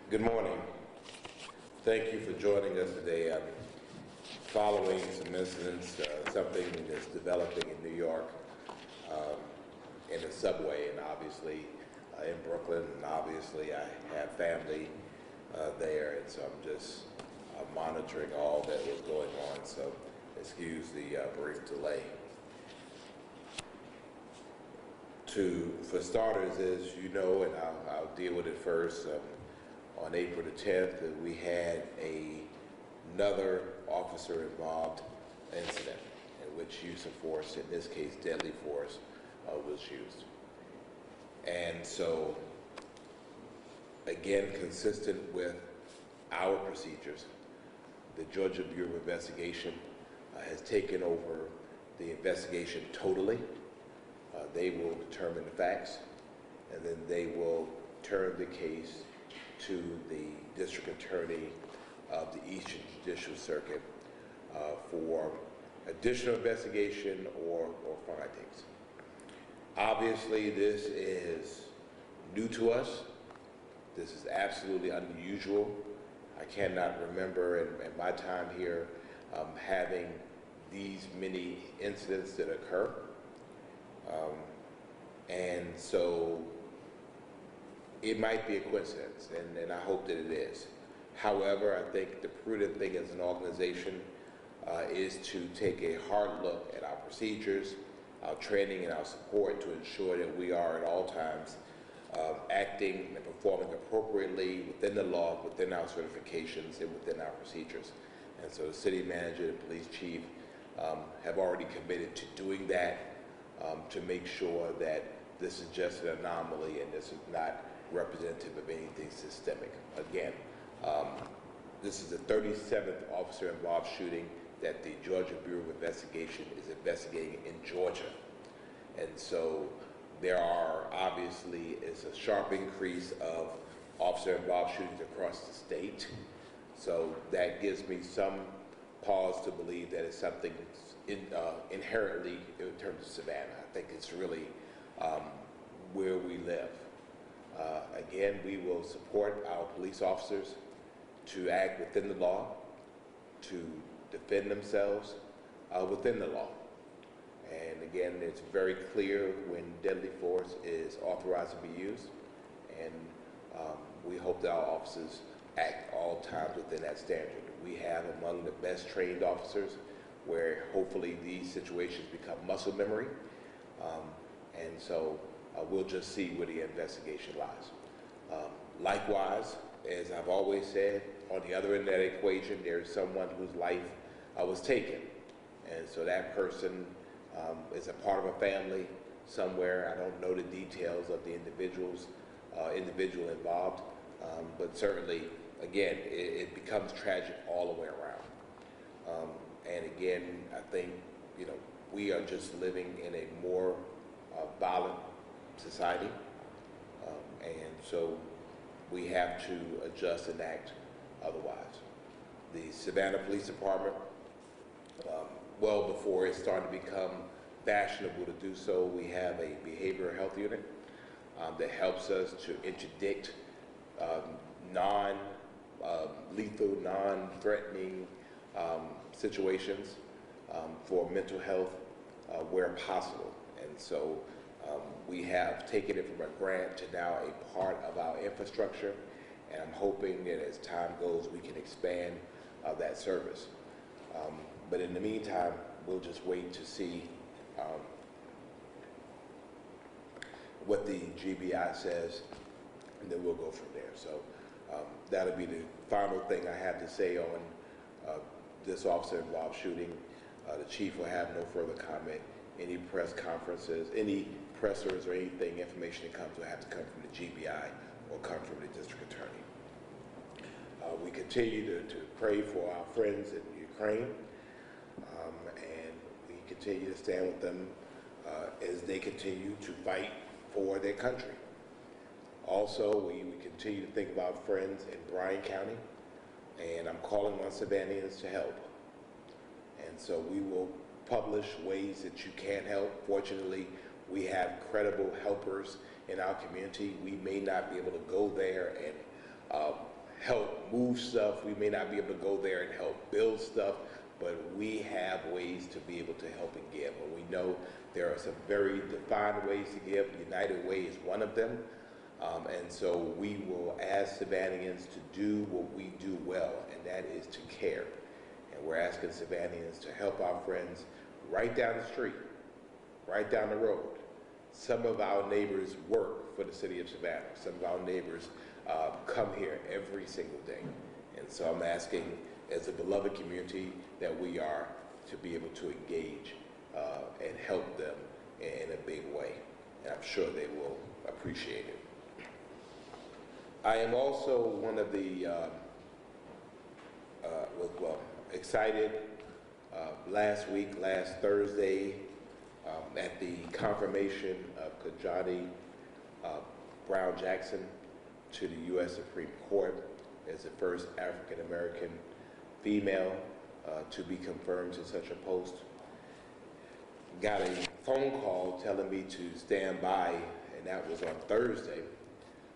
Good morning. Thank you for joining us today. I'm following some incidents, something that's developing in New York, in the subway, and obviously in Brooklyn, and obviously I have family there, and so I'm just monitoring all that was going on, so excuse the brief delay. For starters, as you know, and I'll deal with it first, on April the 10th, we had another officer-involved incident in which use of force, in this case deadly force, was used. And so, again, consistent with our procedures, the Georgia Bureau of Investigation has taken over the investigation totally. They will determine the facts, and then they will turn the case to the district attorney of the Eastern Judicial Circuit for additional investigation or findings. Obviously, this is new to us. This is absolutely unusual. I cannot remember in my time here having these many incidents that occur. And so it might be a coincidence, and I hope that it is. However, I think the prudent thing as an organization is to take a hard look at our procedures, our training, and our support to ensure that we are at all times acting and performing appropriately within the law, within our certifications, and within our procedures. And so the city manager and police chief have already committed to doing that, to make sure that this is just an anomaly and this is not representative of anything systemic. Again, this is the 37th officer-involved shooting that the Georgia Bureau of Investigation is investigating in Georgia. And so there are obviously is a sharp increase of officer-involved shootings across the state. So that gives me some pause to believe that it's something inherently in terms of Savannah. I think it's really where we live. Again, we will support our police officers to act within the law, to defend themselves within the law. And again, it's very clear when deadly force is authorized to be used, and we hope that our officers act all times within that standard. We have among the best trained officers where hopefully these situations become muscle memory, and so we'll just see where the investigation lies. Likewise, as I've always said, on the other end of that equation, there's someone whose life was taken. And so that person is a part of a family somewhere. I don't know the details of the individual involved, but certainly, again, it becomes tragic all the way around. And again, I think, we are just living in a more violent society. And so we have to adjust and act otherwise. The Savannah Police Department, well before it started to become fashionable to do so, we have a behavioral health unit that helps us to interdict non-lethal, non-threatening situations for mental health where possible. And so we have taken it from a grant to now a part of our infrastructure, and I'm hoping that as time goes we can expand that service. But in the meantime, we'll just wait to see what the GBI says, and then we'll go from there. So that'll be the final thing I have to say on this officer-involved shooting. The chief will have no further comment. Any press conferences, any pressers or anything, information that comes will have to come from the GBI or come from the district attorney. We continue to pray for our friends in Ukraine, and we continue to stand with them as they continue to fight for their country. Also, we continue to think about friends in Bryan County, and I'm calling on Savannahans to help. And so we will publish ways that you can help. Fortunately, we have credible helpers in our community. We may not be able to go there and help move stuff. We may not be able to go there and help build stuff, but we have ways to be able to help and give. And we know there are some very defined ways to give. United Way is one of them. And so we will ask Savannahans to do what we do well, and that is to care. And we're asking Savannahans to help our friends right down the street, right down the road. Some of our neighbors work for the city of Savannah. Some of our neighbors come here every single day. And so I'm asking, as a beloved community that we are, to be able to engage and help them in a big way. And I'm sure they will appreciate it. I am also one of the, excited last Thursday, at the confirmation of Kajani Brown Jackson to the U.S. Supreme Court as the first African-American female to be confirmed to such a post. Got a phone call telling me to stand by, and that was on Thursday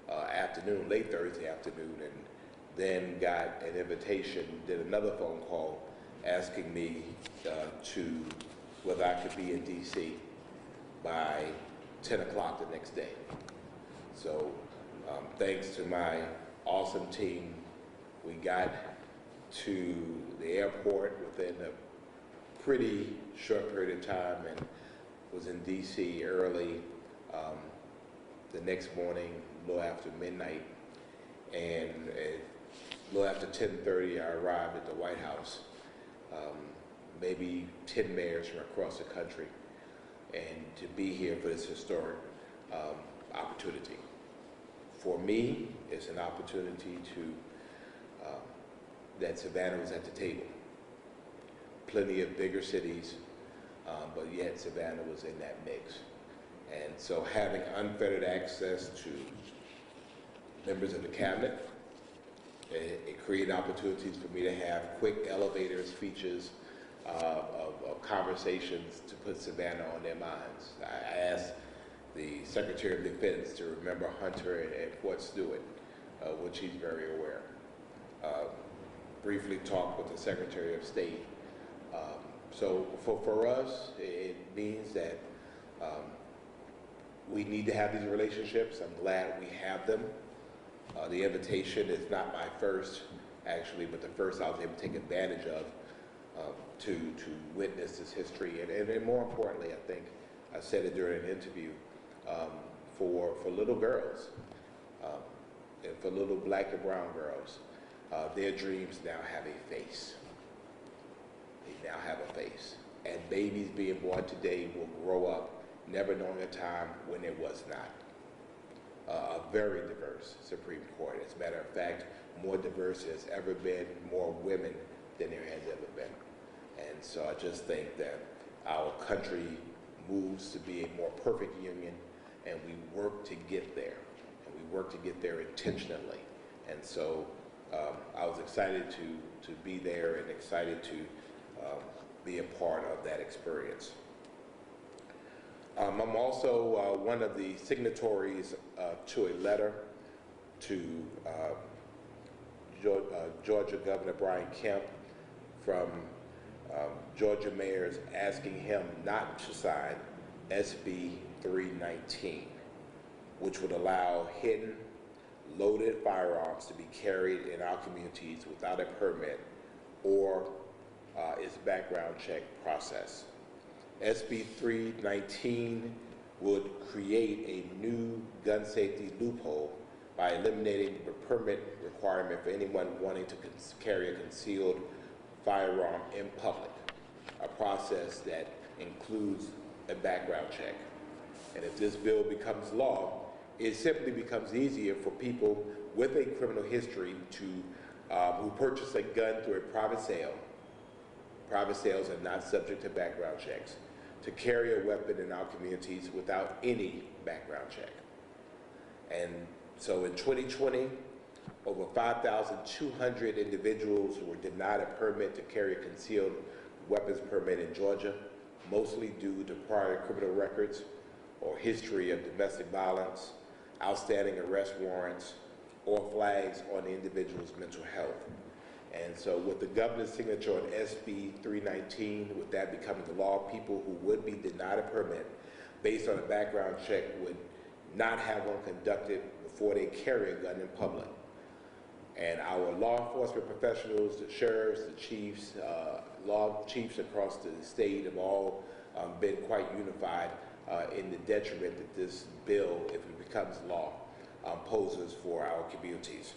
afternoon, late Thursday afternoon, and then got an invitation, did another phone call asking me to whether I could be in D.C. by 10 o'clock the next day. So thanks to my awesome team, we got to the airport within a pretty short period of time and was in D.C. early the next morning, a little after midnight, and a little after 10:30 I arrived at the White House. Maybe 10 mayors from across the country, and to be here for this historic opportunity. For me, it's an opportunity to, that Savannah was at the table. Plenty of bigger cities, but yet Savannah was in that mix. And so having unfettered access to members of the cabinet, it created opportunities for me to have quick elevator speeches of conversations to put Savannah on their minds. I asked the Secretary of Defense to remember Hunter and Fort Stewart, which he's very aware. Briefly talked with the Secretary of State. So for us, it means that we need to have these relationships. I'm glad we have them. The invitation is not my first, actually, but the first I was able to take advantage of to witness this history. And more importantly, I think, I said it during an interview, for little girls, and for little black and brown girls, their dreams now have a face. They now have a face. And babies being born today will grow up never knowing a time when it was not. A very diverse Supreme Court. As a matter of fact, more diverse has ever been, more women than there has ever been. And so I just think that our country moves to be a more perfect union, and we work to get there. And we work to get there intentionally. And so I was excited to be there and excited to be a part of that experience. I'm also one of the signatories to a letter to Georgia Governor Brian Kemp from Georgia mayors asking him not to sign SB 319, which would allow hidden, loaded firearms to be carried in our communities without a permit or its background check process. SB 319 would create a new gun safety loophole by eliminating the permit requirement for anyone wanting to carry a concealed firearm in public, a process that includes a background check. And if this bill becomes law, it simply becomes easier for people with a criminal history to who purchase a gun through a private sale. Private sales are not subject to background checks, to carry a weapon in our communities without any background check. And so in 2020, over 5,200 individuals were denied a permit to carry a concealed weapons permit in Georgia, mostly due to prior criminal records or history of domestic violence, outstanding arrest warrants, or flags on the individual's mental health. And so with the governor's signature on SB 319, with that becoming the law, people who would be denied a permit based on a background check would not have one conducted before they carry a gun in public. And our law enforcement professionals, the sheriffs, the chiefs, law chiefs across the state have all been quite unified in the detriment that this bill, if it becomes law, poses for our communities.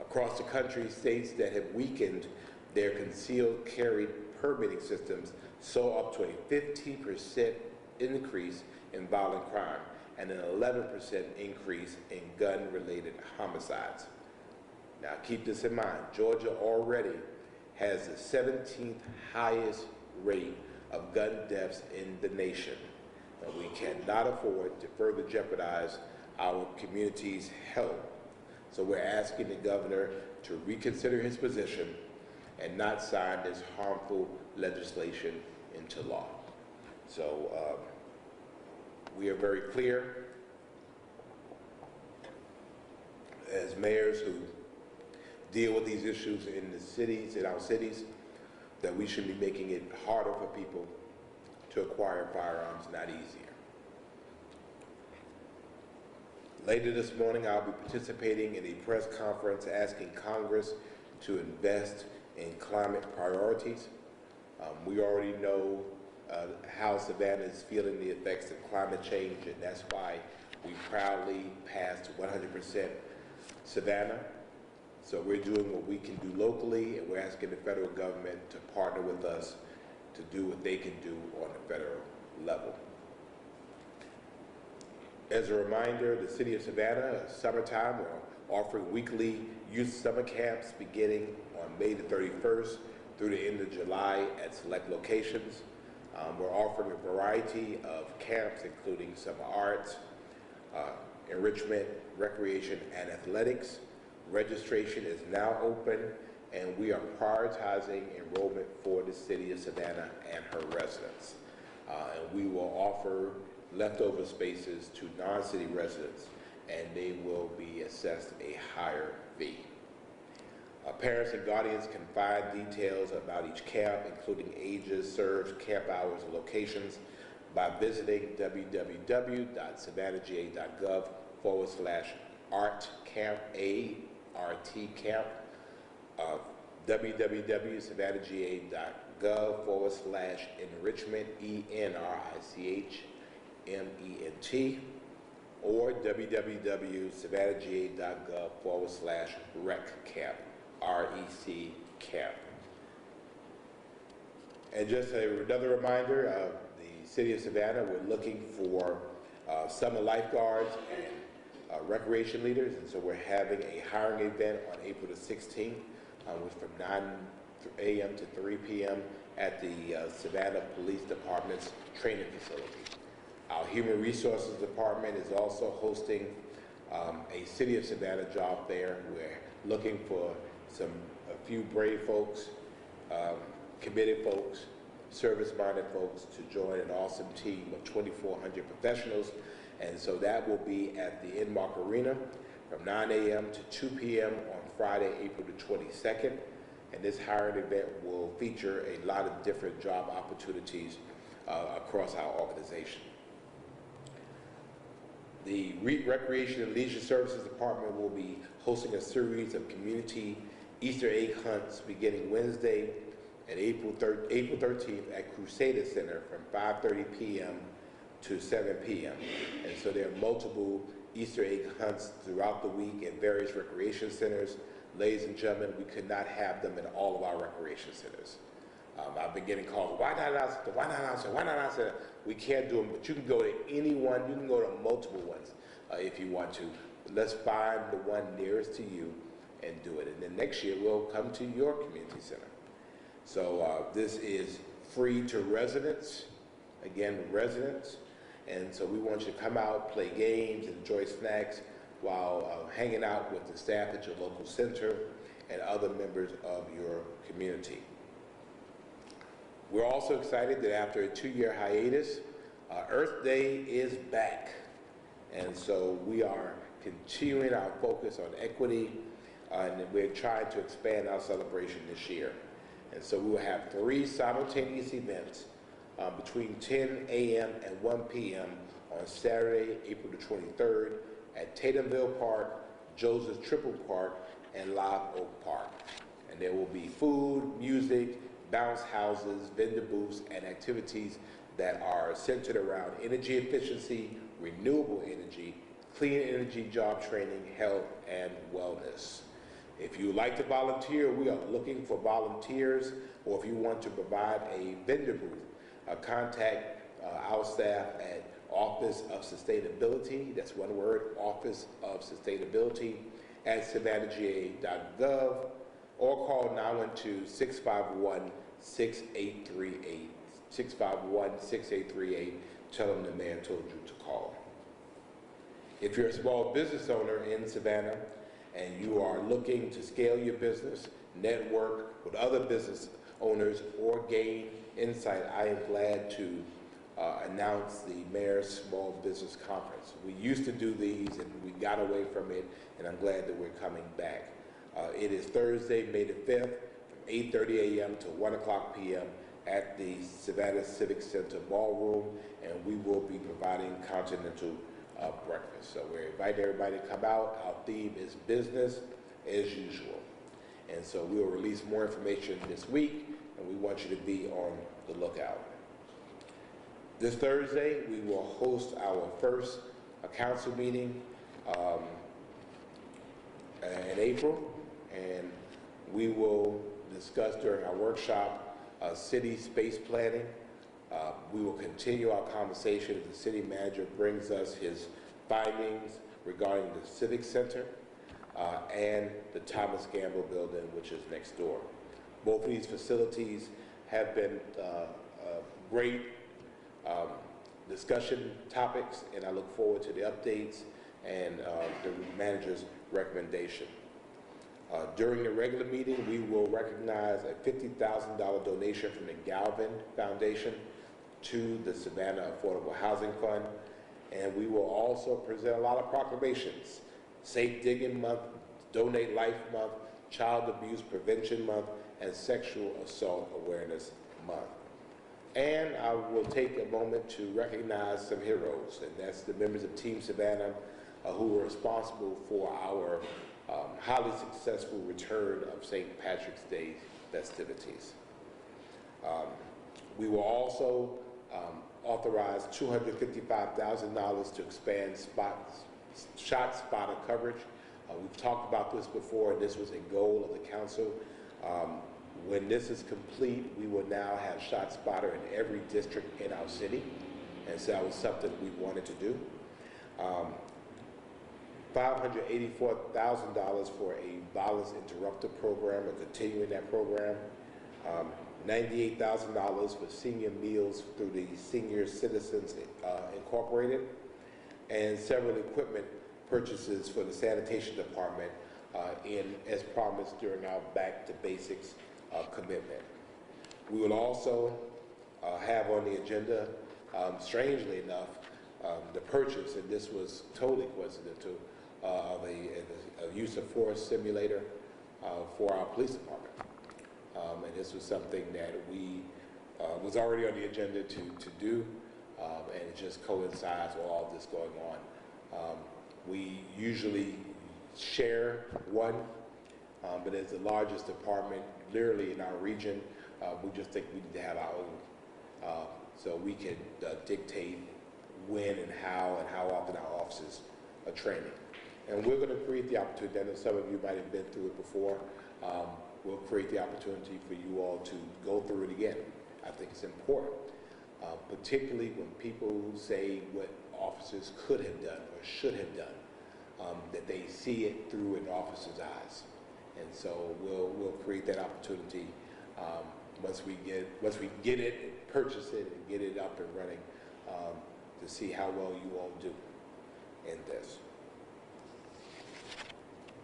Across the country, states that have weakened their concealed carry permitting systems saw up to a 15% increase in violent crime and an 11% increase in gun-related homicides. Now keep this in mind, Georgia already has the 17th highest rate of gun deaths in the nation. And we cannot afford to further jeopardize our community's health. So we're asking the governor to reconsider his position and not sign this harmful legislation into law. So we are very clear as mayors who deal with these issues in the cities, in our cities, that we should be making it harder for people to acquire firearms, not easier. Later this morning, I'll be participating in a press conference asking Congress to invest in climate priorities. We already know how Savannah is feeling the effects of climate change, and that's why we proudly passed 100% Savannah. So we're doing what we can do locally, and we're asking the federal government to partner with us to do what they can do on the federal level. As a reminder, the City of Savannah, summertime, we're offering weekly youth summer camps beginning on May the 31st through the end of July at select locations. We're offering a variety of camps, including some arts, enrichment, recreation, and athletics. Registration is now open, and we are prioritizing enrollment for the City of Savannah and her residents. And we will offer leftover spaces to non-city residents, and they will be assessed a higher fee. Parents and guardians can find details about each camp, including ages served, camp hours, and locations, by visiting www.savannahga.gov/artcamp, ART-camp, www.savannahga.gov/enrichment, ENRICHMENT, or www.savannahga.gov/RECCamp, REC-camp. And just another reminder, the City of Savannah, we're looking for summer lifeguards and recreation leaders, and so we're having a hiring event on April the 16th, from 9 a.m. to 3 p.m. at the Savannah Police Department's training facility. Our Human Resources Department is also hosting a City of Savannah job fair. We're looking for a few brave folks, committed folks, service-minded folks to join an awesome team of 2,400 professionals. And so that will be at the Inmark Arena from 9 a.m. to 2 p.m. on Friday, April the 22nd. And this hiring event will feature a lot of different job opportunities across our organization. The Recreation and Leisure Services Department will be hosting a series of community Easter egg hunts beginning Wednesday and April 13th at Crusader Center from 5:30 p.m. to 7 p.m. And so there are multiple Easter egg hunts throughout the week at various recreation centers. Ladies and gentlemen, we could not have them in all of our recreation centers. I've been getting calls, why not us? Why not us? Why not us? We can't do them, but you can go to any one. You can go to multiple ones if you want to. But let's find the one nearest to you and do it. And then next year, we'll come to your community center. So this is free to residents, again, residents. And so we want you to come out, play games, enjoy snacks while hanging out with the staff at your local center and other members of your community. We're also excited that after a 2-year hiatus, Earth Day is back. And so we are continuing our focus on equity, and we're trying to expand our celebration this year. And so we will have 3 simultaneous events between 10 a.m. and 1 p.m. on Saturday, April the 23rd at Tatumville Park, Joseph Triple Park, and Live Oak Park. And there will be food, music, bounce houses, vendor booths, and activities that are centered around energy efficiency, renewable energy, clean energy job training, health, and wellness. If you would like to volunteer, we are looking for volunteers, or if you want to provide a vendor booth, contact our staff at Office of Sustainability, that's one word, Office of Sustainability, at savannahga.gov, or call 912-651-6838, 651-6838, tell them the man told you to call. If you're a small business owner in Savannah and you are looking to scale your business, network with other business owners, or gain insight, I am glad to announce the Mayor's Small Business Conference. We used to do these and we got away from it, and I'm glad that we're coming back. It is Thursday, May the 5th, from 8:30 a.m. to 1 o'clock p.m. at the Savannah Civic Center Ballroom, and we will be providing continental breakfast. So we're inviting everybody to come out. Our theme is business as usual. And so we'll release more information this week, and we want you to be on the lookout. This Thursday, we will host our first council meeting in April, and we will discuss during our workshop city space planning. We will continue our conversation as the city manager brings us his findings regarding the Civic Center and the Thomas Gamble building, which is next door. Both of these facilities have been great discussion topics, and I look forward to the updates and the manager's recommendation. During the regular meeting, we will recognize a $50,000 donation from the Galvin Foundation to the Savannah Affordable Housing Fund, and we will also present a lot of proclamations. Safe Digging Month, Donate Life Month, Child Abuse Prevention Month, and Sexual Assault Awareness Month. And I will take a moment to recognize some heroes, and that's the members of Team Savannah who were responsible for our highly successful return of St. Patrick's Day festivities. We will also authorize $255,000 to expand shot spotter coverage. We've talked about this before, and this was a goal of the council. When this is complete, we will now have shot spotter in every district in our city, and so that was something we wanted to do. $584,000 for a violence interrupter program, or continuing that program. $98,000 for senior meals through the Senior Citizens Incorporated, and several equipment purchases for the sanitation department as promised during our Back to Basics commitment. We will also have on the agenda, strangely enough, the purchase, and this was totally coincidental, of a use of force simulator for our police department. And this was something that we was already on the agenda to do, and it just coincides with all this going on. We usually share one, but as the largest department literally in our region, we just think we need to have our own, so we can dictate when and how often our officers are training. And we're going to create the opportunity, I know some of you might have been through it before, we'll create the opportunity for you all to go through it again. I think it's important, particularly when people say what officers could have done or should have done, that they see it through an officer's eyes. And so we'll create that opportunity once we get it, purchase it, and get it up and running, to see how well you all do in this.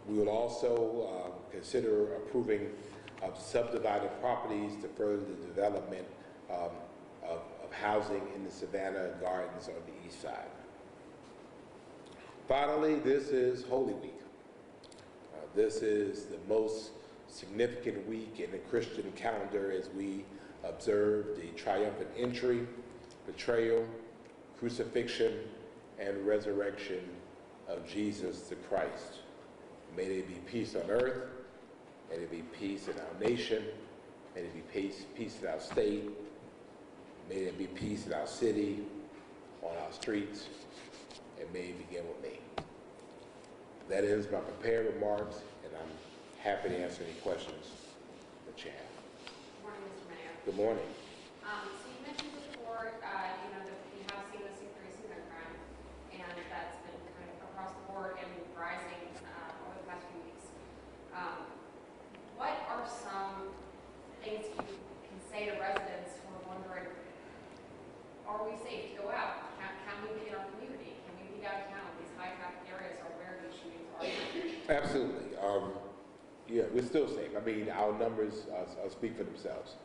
We will also consider approving subdivided properties to further the development of housing in the Savannah Gardens on the east side. Finally, this is Holy Week. This is the most significant week in the Christian calendar as we observe the triumphant entry, betrayal, crucifixion, and resurrection of Jesus the Christ. May there be peace on earth, may there be peace in our nation, may there be peace in our state, may there be peace in our city, on our streets, and may it begin with me. That ends my prepared remarks, and I'm happy to answer any questions that you have. Good morning, Mr. Mayor. Good morning. So you mentioned before, that we have seen this increase in gun crime, and that's been kind of across the board and rising over the past few weeks. What are some things you can say to residents who are wondering, are we safe to go out? Can we be in our community? Can we be downtown? These high traffic areas are where these shootings are. Absolutely. Yeah, we're still safe. I mean, our numbers speak for themselves.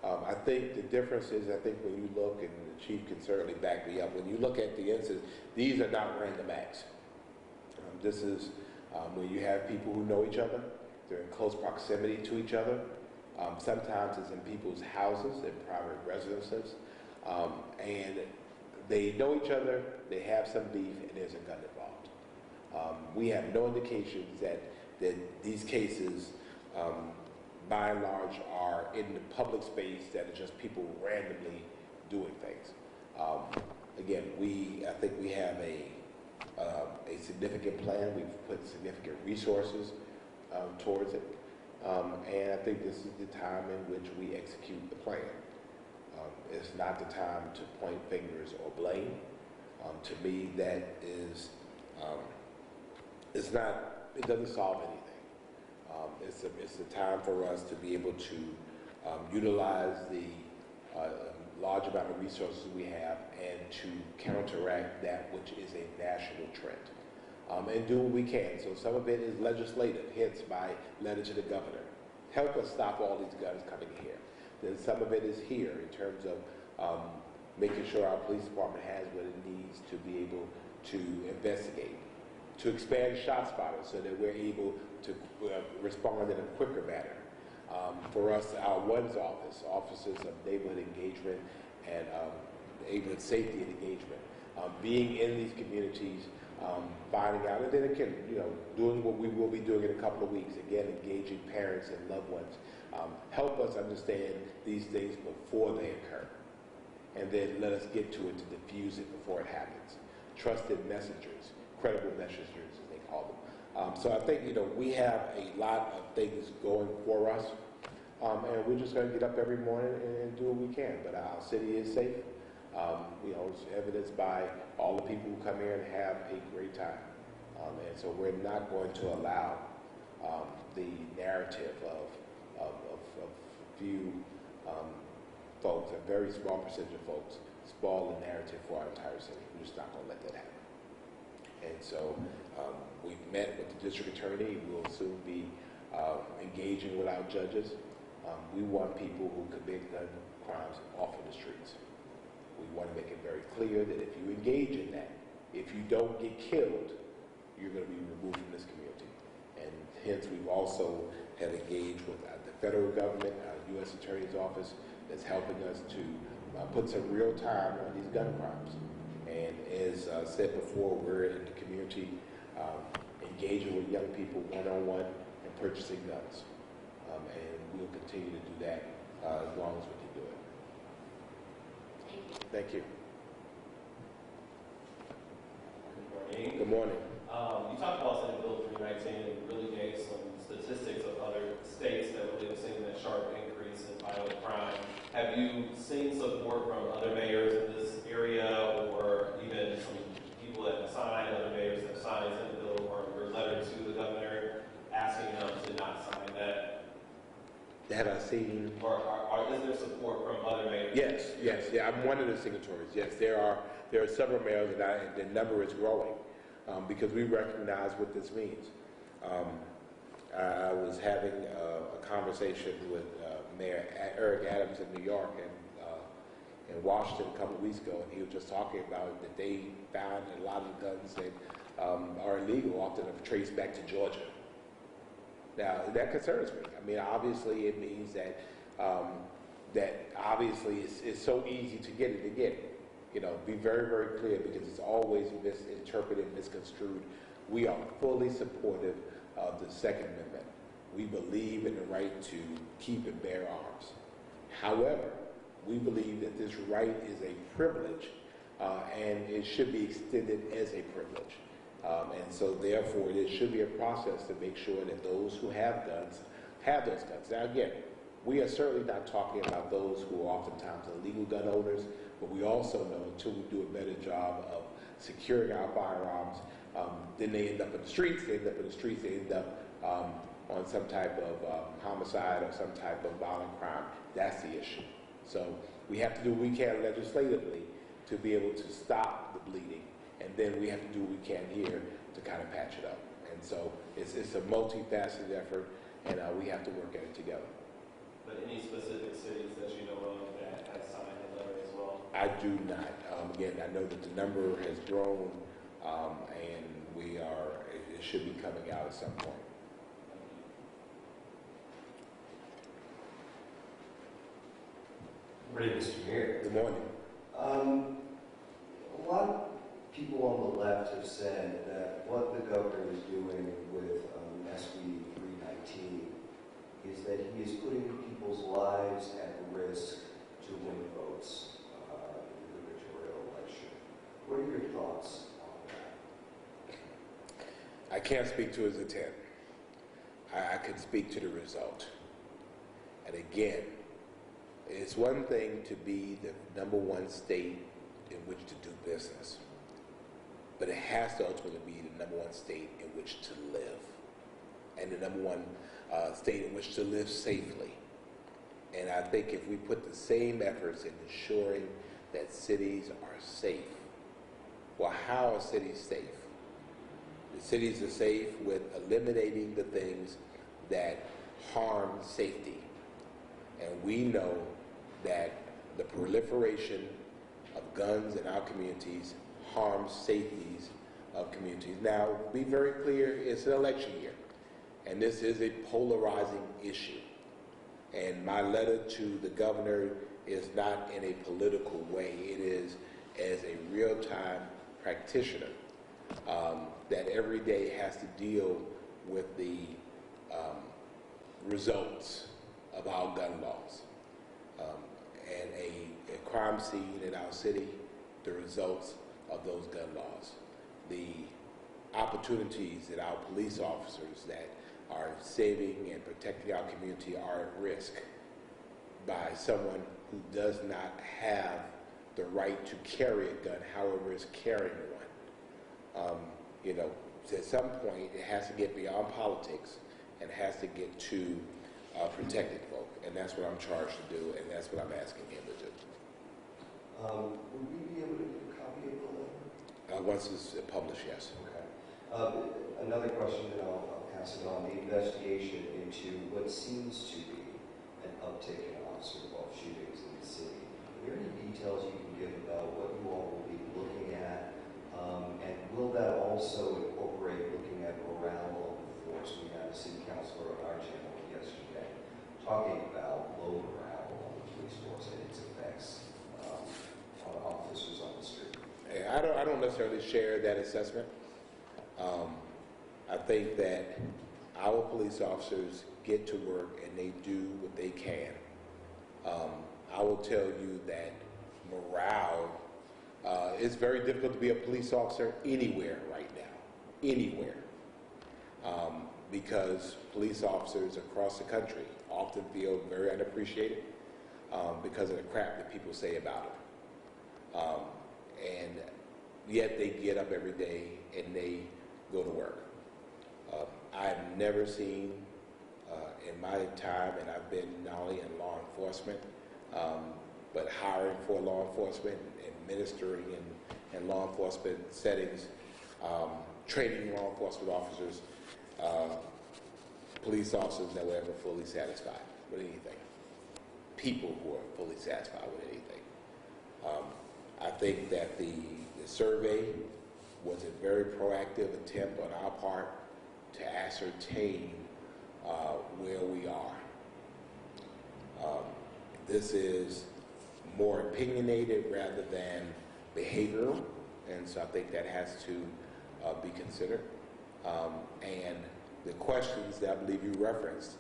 I think the difference is, I think when you look, and the chief can certainly back me up, when you look at the incidents, these are not random acts. This is when you have people who know each other, they're in close proximity to each other. Sometimes it's in people's houses, in private residences, and they know each other, they have some beef, and there's a gun involved. We have no indications that these cases, by and large, are in the public space that are just people randomly doing things. Again, I think we have a significant plan. We've put significant resources towards it, and I think this is the time in which we execute the plan. It's not the time to point fingers or blame. To me, that is, it doesn't solve anything. It's a time for us to be able to utilize the large amount of resources we have and to counteract that which is a national trend. And do what we can. So some of it is legislative, hence my letter to the governor. Help us stop all these guns coming here. Then some of it is here in terms of making sure our police department has what it needs to be able to investigate, to expand shot spotters so that we're able to respond in a quicker manner. For us, our ONES office, Officers of Neighborhood Engagement and Neighborhood Safety and Engagement, being in these communities, finding out, and then again, doing what we will be doing in a couple of weeks, again, engaging parents and loved ones, help us understand these things before they occur, and then let us get to it to diffuse it before it happens. Trusted messengers, credible messengers, as they call them. So I think, we have a lot of things going for us, and we're just going to get up every morning and do what we can. But our city is safe. It's evidenced by all the people who come here and have a great time. And so we're not going to allow the narrative of few folks, a very small percentage of folks, spoil the narrative for our entire city. We're just not going to let that happen. And so we've met with the district attorney. We'll soon be engaging with our judges. We want people who commit gun crimes off of the streets. We want to make it very clear that if you engage in that, if you don't get killed, you're going to be removed from this community. And hence we've also have engaged with the federal government, our U.S. Attorney's Office, that's helping us to put some real time on these gun crimes. And as said before, we're in the community engaging with young people one-on-one and purchasing guns. And we'll continue to do that as long as we can do it. Thank you. Good morning. Good morning. You talked about Senate Bill 319 and really gave some statistics of other states that really have seen that sharp increase in violent crime. Have you seen support from other mayors in this area, or even some people that have signed, other mayors that have signed Senate Bill, or your letter to the governor asking them to not sign that? That I've seen. Or is there support from other mayors? Yes. Yeah, I'm one of the signatories. Yes, there are several mayors, and the number is growing because we recognize what this means. I was having a conversation with Mayor Eric Adams in New York and in Washington a couple of weeks ago, and he was just talking about that they found a lot of the guns that are illegal often are traced back to Georgia. Now, that concerns me. I mean, obviously, it means that that obviously it's so easy to get it again. You know, be very, very clear because it's always misinterpreted, misconstrued. We are fully supportive of the Second Amendment. We believe in the right to keep and bear arms. However, we believe that this right is a privilege and it should be extended as a privilege. And so therefore, there should be a process to make sure that those who have guns have those guns. Now again, we are certainly not talking about those who are oftentimes illegal gun owners, but we also know until we do a better job of securing our firearms, then they end up in the streets, they end up on some type of homicide or some type of violent crime. That's the issue. So we have to do what we can legislatively to be able to stop the bleeding, and then we have to do what we can here to kind of patch it up. And so it's a multifaceted effort, and we have to work at it together. But any specific cities that you know of that have signed the letter as well? I do not. Again, I know that the number has grown, and it should be coming out at some point. Good morning, Mr. Mayor. Good morning. A lot of people on the left have said that what the governor is doing with SB 319 is that he is putting people's lives at risk to win votes in the gubernatorial election. What are your thoughts on that? I can't speak to his intent. I can speak to the result. And again, it's one thing to be the #1 state in which to do business, but it has to ultimately be the #1 state in which to live, and the #1 state in which to live safely. And I think if we put the same efforts in ensuring that cities are safe, well, how are cities safe? The cities are safe with eliminating the things that harm safety. And we know that the proliferation of guns in our communities harms safeties of communities. Now, be very clear, it's an election year, and this is a polarizing issue. And my letter to the governor is not in a political way. It is as a real-time practitioner that every day has to deal with the results of our gun laws. And a crime scene in our city, the results of those gun laws. The opportunities that our police officers that are saving and protecting our community are at risk by someone who does not have the right to carry a gun, however is carrying one. You know, at some point it has to get beyond politics and has to get to protecting folk, and that's what I'm charged to do, and that's what I'm asking him to do. Would we be able to get a copy of the letter? Once it's published, yes. Okay. Another question, and I'll pass it on. The investigation into what seems to be an uptick in officer-involved shootings in the city. Are there any details you can give about what you all will be looking at? And will that also incorporate looking at morale of the force? We had a city councilor on our channel yesterday talking about low morale on the police force and its effects on officers on the street. I don't necessarily share that assessment. I think that our police officers get to work and they do what they can. I will tell you that morale, it's very difficult to be a police officer anywhere right now, anywhere. Because police officers across the country often feel very unappreciated because of the crap that people say about them. And yet they get up every day and they go to work. I've never seen in my time, and I've been not only in law enforcement, but hiring for law enforcement and ministering in law enforcement settings, training law enforcement officers, police officers that were ever fully satisfied with anything, people who are fully satisfied with anything. I think that the survey was a very proactive attempt on our part to ascertain where we are. This is more opinionated rather than behavioral, and so I think that has to be considered. And the questions that I believe you referenced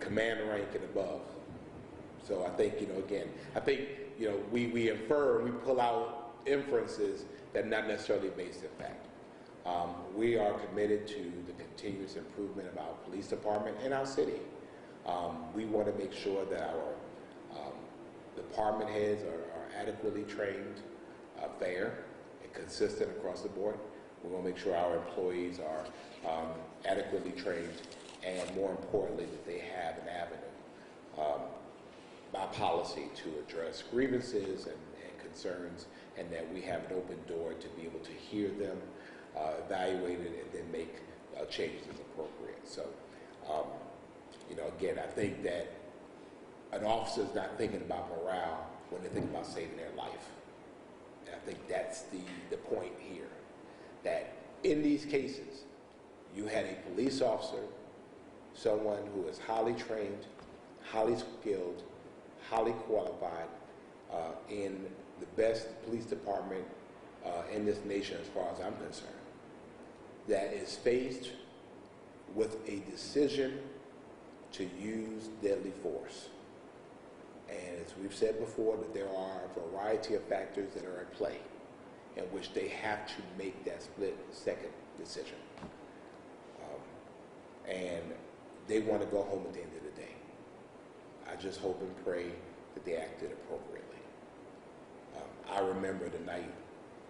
command rank and above. So I think, we infer, we pull out inferences that are not necessarily based in fact. We are committed to the continuous improvement of our police department and our city. We want to make sure that our department heads are adequately trained, fair, and consistent across the board. We want to make sure our employees are adequately trained, and more importantly, that they have an avenue by policy to address grievances and concerns, and that we have an open door to be able to hear them, evaluate it, and then make changes as appropriate. So, again, I think that an officer is not thinking about morale when they think about saving their life. And I think that's the point here, that in these cases, you had a police officer, someone who is highly trained, highly skilled, highly qualified, in the best police department in this nation as far as I'm concerned, that is faced with a decision to use deadly force. And as we've said before, that there are a variety of factors that are at play in which they have to make that split-second decision. And they want to go home at the end of the day. I just hope and pray that they acted appropriately. I remember the night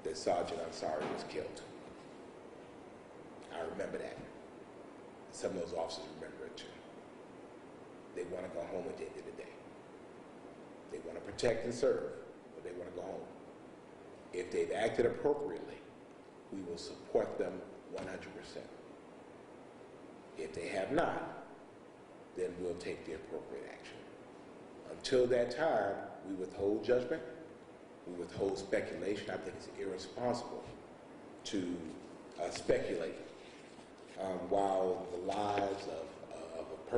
that Sergeant Ansari was killed. I remember that. Some of those officers remember it too. They want to go home at the end of the day. They want to protect and serve, but they want to go home. If they've acted appropriately, we will support them 100%. If they have not, then we'll take the appropriate action. Until that time, we withhold judgment, we withhold speculation. I think it's irresponsible to speculate while the lives of a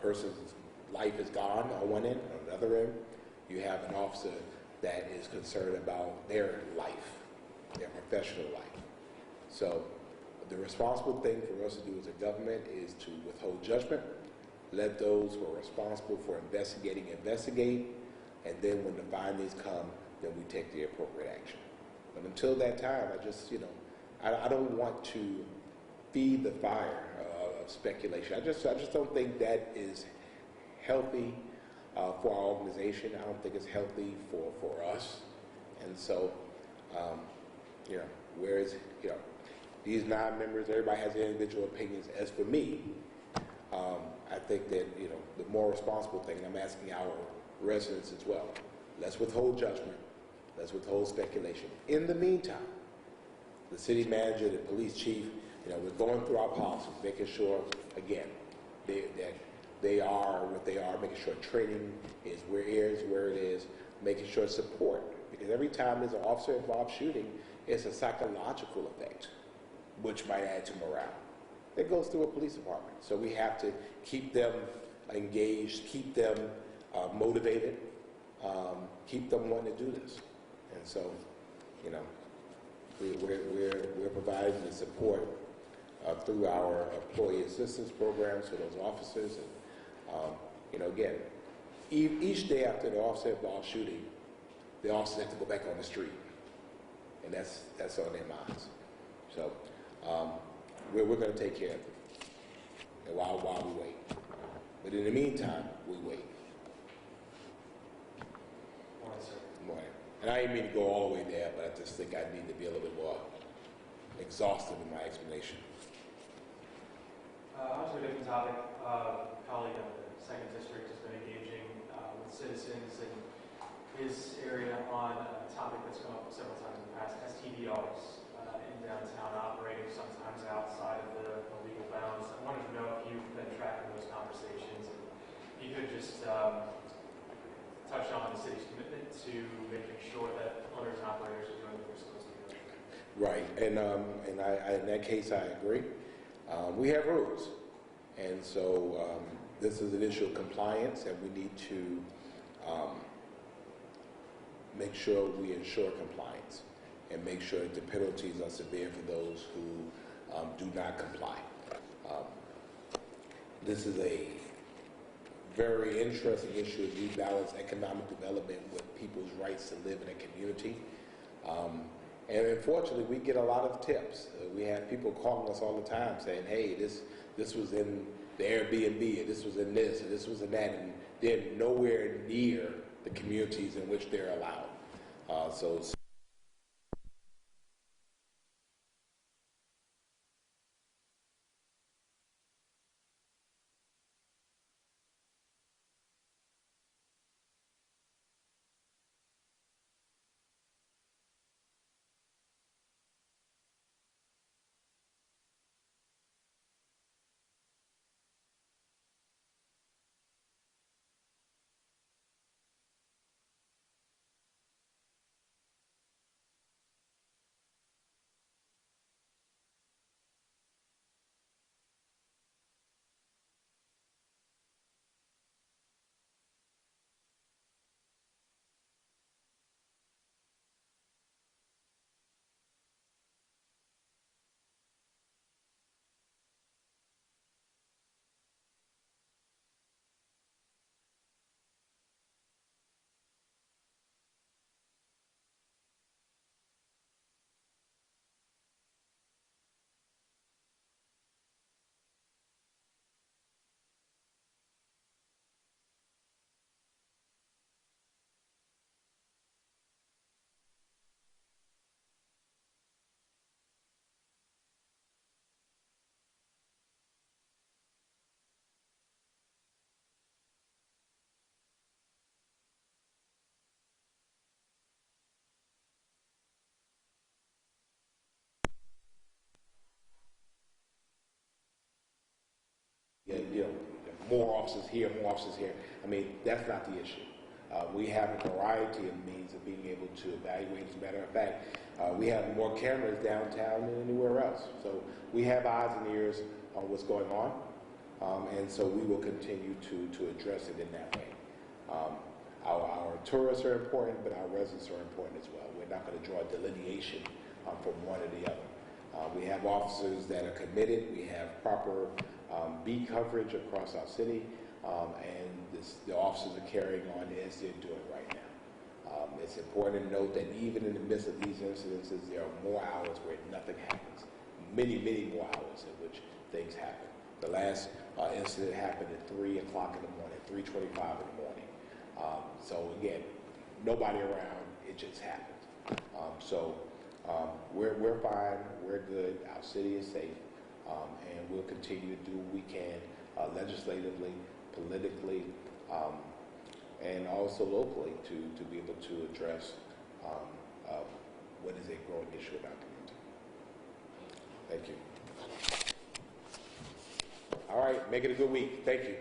person's life is gone on one end. On the other end, you have an officer that is concerned about their life, their professional life. So the responsible thing for us to do as a government is to withhold judgment, let those who are responsible for investigating investigate, and then when the findings come, then we take the appropriate action. But until that time, I just, I don't want to feed the fire of speculation. I just don't think that is healthy for our organization. I don't think it's healthy for us. And so, whereas, these 9 members, everybody has their individual opinions. As for me, I think that, the more responsible thing, and I'm asking our residents as well, let's withhold judgment, let's withhold speculation. In the meantime, the city manager, the police chief, we're going through our policies, making sure, again, that they are what they are, making sure training is where it is, making sure support. Because every time there's an officer involved shooting, it's a psychological effect, which might add to morale. It goes through a police department. So we have to keep them engaged, keep them motivated, keep them wanting to do this. And so, we're providing the support through our employee assistance programs for those officers. And, again, each day after the officer involved shooting, the officers have to go back on the street. And that's on their minds. So we're going to take care of it and while we wait. But in the meantime, we wait. Morning, sir. Good morning. And I didn't mean to go all the way there, but I just think I need to be a little bit more exhaustive in my explanation. On to a different topic. A colleague of the 2nd District has been engaging with citizens in his area on a topic that's come up several times in the past, STDRs in downtown, operating sometimes outside of the legal bounds. I wanted to know if you've been tracking those conversations, and if you could just touch on the city's commitment Right, and in that case, I agree. We have rules, and so this is an issue of compliance, and we need to make sure we ensure compliance and make sure that the penalties are severe for those who do not comply. This is a very interesting issue as we balance economic development with people's rights to live in a community. And unfortunately, we get a lot of tips. We have people calling us all the time saying, hey, this was in the Airbnb, or this was in this, or this was in that, and they're nowhere near the communities in which they're allowed. So yeah, more officers here, more officers here. I mean, that's not the issue. We have a variety of means of being able to evaluate. As a matter of fact, we have more cameras downtown than anywhere else. So we have eyes and ears on what's going on, and so we will continue to address it in that way. Our tourists are important, but our residents are important as well. We're not going to draw a delineation from one or the other. We have officers that are committed. We have proper beat coverage across our city, and the officers are carrying on as they're doing right now. It's important to note that even in the midst of these incidences, there are more hours where nothing happens. Many, many more hours in which things happen. The last incident happened at 3 o'clock in the morning, 3:25 in the morning. So again, nobody around, it just happened. We're fine, we're good, our city is safe, and we'll continue to do what we can legislatively, politically, and also locally to be able to address what is a growing issue in our community. Thank you. All right, make it a good week. Thank you.